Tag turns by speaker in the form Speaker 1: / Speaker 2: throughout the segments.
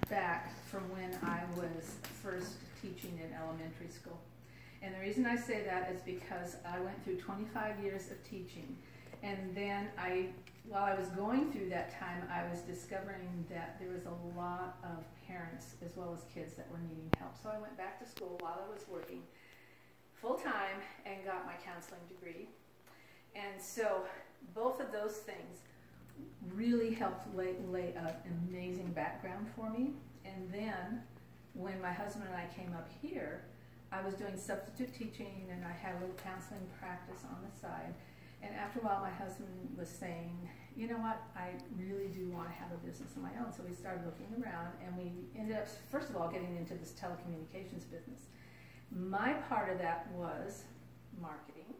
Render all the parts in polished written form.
Speaker 1: back from when I was first teaching in elementary school. And the reason I say that is because I went through 25 years of teaching. And then while I was going through that time, I was discovering that there was a lot of parents as well as kids that were needing help. So I went back to school while I was working full-time and got my counseling degree. And so both of those things really helped lay an amazing background for me. And then when my husband and I came up here, I was doing substitute teaching and I had a little counseling practice on the side. And after a while, my husband was saying, you know what, I really do want to have a business of my own. So we started looking around and we ended up, first of all, getting into this telecommunications business. My part of that was marketing,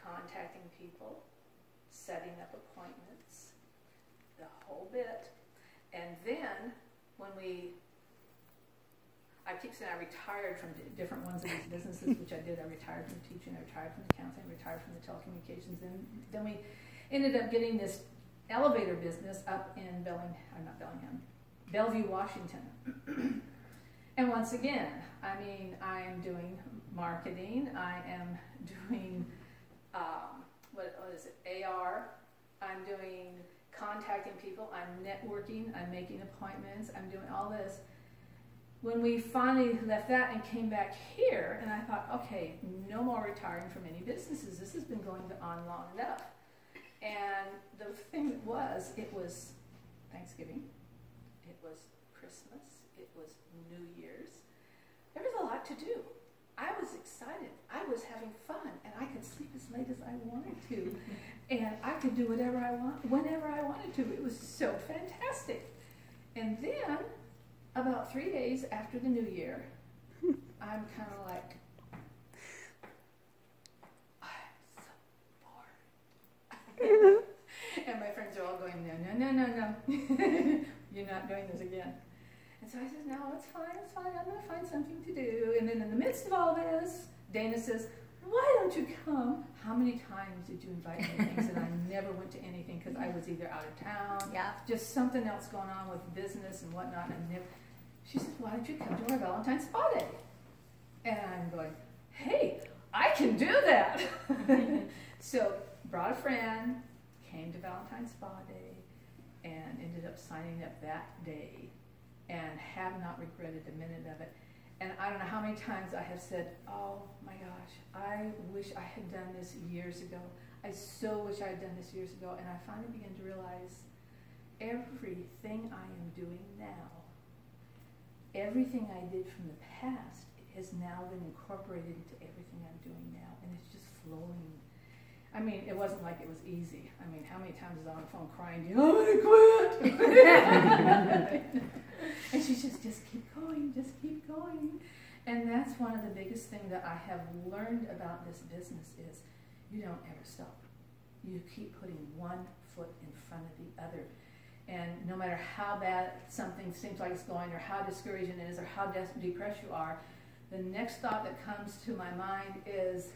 Speaker 1: contacting people, setting up appointments, the whole bit. And then when I keep saying I retired from different ones of these businesses, which I did. I retired from teaching, I retired from the counseling, I retired from the telecommunications. And then we ended up getting this elevator business up in Bellevue, Washington. And once again, I mean, I am doing marketing, I am doing, what is it, AR, I'm doing contacting people, I'm networking, I'm making appointments, I'm doing all this. When we finally left that and came back here, and I thought, okay, no more retiring from any businesses. This has been going on long enough. And the thing was, it was Thanksgiving, it was Christmas, it was New Year's. There was a lot to do. I was excited. I was having fun, and I could sleep as late as I wanted to. And I could do whatever I want, whenever I wanted to. It was so fantastic. And then, about 3 days after the New Year, I'm kind of like, I'm so bored. And my friends are all going, no. You're not doing this again. And so I said, no, it's fine. I'm going to find something to do. And then in the midst of all this, Dana says, why don't you come? How many times did you invite me to things? And I never went to anything because I was either out of town, just something else going on with business and whatnot. And she said, why don't you come to our Valentine's Spa Day? And I'm going, hey, I can do that. So brought a friend, came to Valentine's Spa Day, and ended up signing up that day and have not regretted a minute of it. And I don't know how many times I have said, oh my gosh, I wish I had done this years ago. I so wish I had done this years ago. And I finally began to realize everything I am doing now, everything I did from the past has now been incorporated into everything I'm doing now. And it's just flowing. I mean, it wasn't like it was easy. I mean, how many times was I on the phone crying, I'm going to quit. And she says, just keep going, just keep going. And that's one of the biggest things that I have learned about this business is you don't ever stop. You keep putting one foot in front of the other. And no matter how bad something seems like it's going or how discouraging it is or how depressed you are, the next thought that comes to my mind is,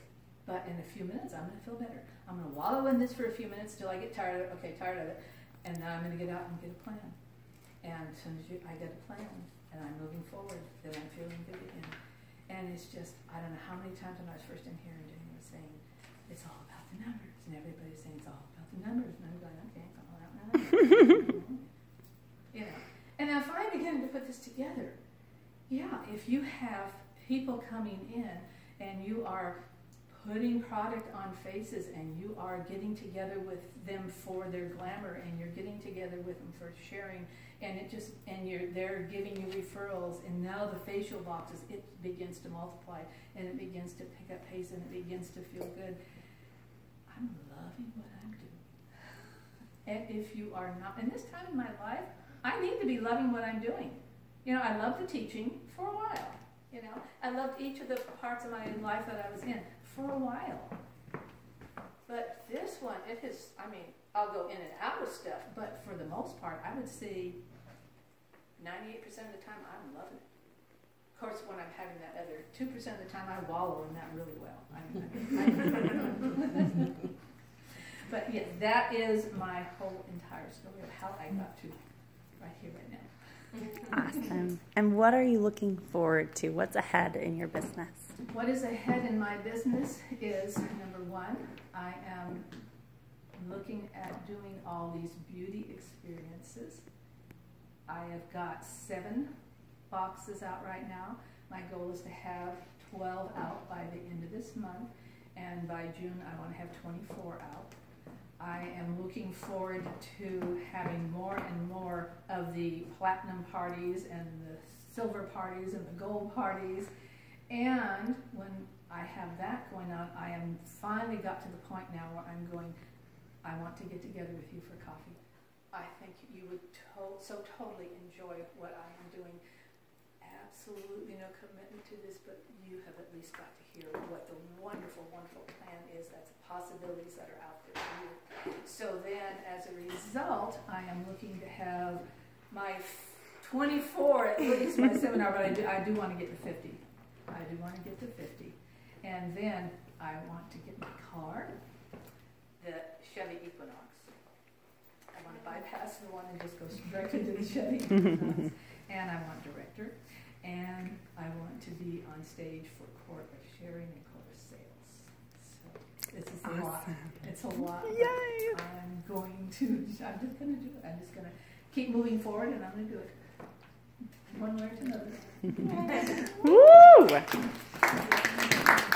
Speaker 1: but in a few minutes, I'm going to feel better. I'm going to wallow in this for a few minutes till I get tired of it. Okay, tired of it. And then I'm going to get out and get a plan. And as soon as I get a plan and I'm moving forward, then I'm feeling good again. And it's just, I don't know how many times when I was first in here and Jane was saying, it's all about the numbers. And everybody's saying it's all about the numbers. And I'm going, okay, it's all about the numbers. You know. And now if I begin to put this together, yeah, if you have people coming in and you are putting product on faces and you are getting together with them for their glamour and you're getting together with them for sharing and they're giving you referrals and now the facial boxes, it begins to multiply and it begins to pick up pace and it begins to feel good. I'm loving what I'm doing. And if you are not, in this time in my life, I need to be loving what I'm doing. You know, I loved the teaching for a while. You know, I loved each of the parts of my life that I was in for a while. But this one, it has, I mean, I'll go in and out of stuff, but for the most part, I would say 98% of the time, I'm loving it. Of course, when I'm having that other 2% of the time, I wallow in that really well. But yes, that is my whole entire story of how I got to right here, right now.
Speaker 2: Awesome. And what are you looking forward to? What's ahead in your business?
Speaker 1: What is ahead in my business is, number one, I am looking at doing all these beauty experiences. I have got 7 boxes out right now. My goal is to have 12 out by the end of this month, and by June I want to have 24 out. I am looking forward to having more and more of the platinum parties and the silver parties and the gold parties. And when I have that going on, I am finally got to the point now where I'm going, I want to get together with you for coffee. I think you would so totally enjoy what I am doing. Absolutely no commitment to this, but you have at least got to hear what the wonderful, wonderful plan is. That's possibilities that are out there for you. So then, as a result, I am looking to have my 24 at least my seminar, but I do want to get to 50. I do want to get to 50. And then I want to get my car, the Chevy Equinox. I want to bypass the one and just go straight into the Chevy Equinox. And I want director. And I want to be on stage for Court of Sharing and Court of Sales. So this is a lot. It's a lot.
Speaker 2: Yay!
Speaker 1: I'm just going to do it. I'm just going to keep moving forward, and I'm going to do it one way or another.
Speaker 2: Woo!